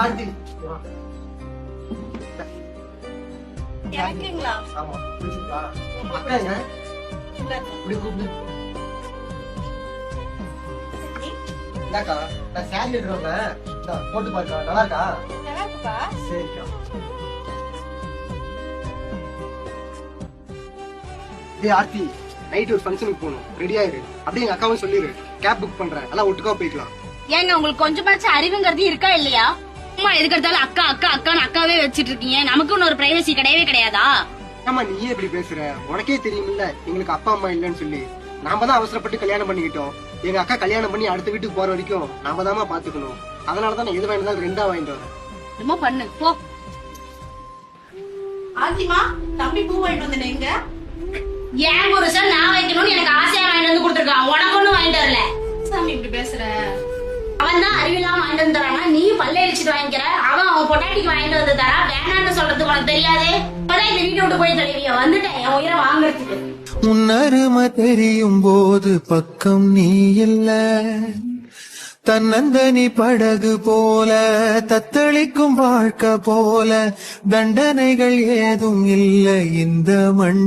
Aunty எனக்குங்களா? ஆமா புரிஞ்சுங்களா? அக்காங்க இப்படி கூப்பிடு. என்னக்கா நான் சாரி எடுக்கிறவங்க போட்டு பாருக்கா, நல்லா இருக்கா? நல்லா இருக்குப்பா. சரிக்கா. டேய் ஆர்த்தி, நைட் ஒரு ஃபங்க்ஷனுக்கு போகணும், ரெடி ஆயிரு. அப்படியே எங்க அக்காவும் சொல்லிரு, கேப் புக் பண்றேன், எல்லாம் ஒட்டுக்கா போய்க்கலாம். ஏங்க உங்களுக்கு கொஞ்சமாச்சும் அறிவுங்கிறது இருக்கா இல்லையா? சும்மா எதுக்கு எடுத்தாலும் அக்கா அக்கா அக்கான்னு அக்காவே வச்சிட்டு இருக்கீங்க. நமக்குன்னு ஒரு பிரைவசி கிடையவே கிடையாதா? ஆமா நீயே இப்படி பேசுற, உனக்கே தெரியுமில்ல எங்களுக்கு அப்பா அம்மா இல்லைன்னு சொல்லி. நாம தான் அவசரப்பட்டு கல்யாணம் பண்ணிக்கிட்டோம். எங்க அக்கா கல்யாணம் பண்ணி அடுத்த வீட்டுக்கு போற வரைக்கும் நாம தாமா பாத்துக்கணும். அதனாலதான் நான் எது வேணாலும் ரெண்டா வாங்கிட்டு வரேன். என்னமோ பண்ணு போ. ஆதிமா, தம்பி பூ வாங்கிட்டு வந்தேன். எங்க ஏன் புருஷன் நான் வைக்கணும்னு எனக்கு ஆசையா வாங்கிட்டு வந்து கொடுத்துருக்கான். உனக்கு ஒண்ணும் வாங்கிட்டு வரல. சாமி இப்படி பேசுற? அவன் தான் அறிவில்லாம வாங்கிட்டு வந்து தரானா, நீ பல்ல அடிச்சுட்டு வாங்கிக்கிற. அவன் பொட்டாட்டிக்கு வாங்கிட்டு வந்து தரா. வேணான்னு சொல்றதுக்கு உனக்கு தெரியாது. இப்பதான் இந்த வீட்டை விட்டு போய் தெளிவியா வந்துட்டேன் என் உயிரை வாங்குறதுக்கு. உன்னருமை தெரியும் போது பக்கம் நீ இல்ல, தன்னந்தனி படகு போல தத்தளிக்கும் வாழ்க்கை போல தண்டனைகள் ஏதும் இல்லை இந்த மண்.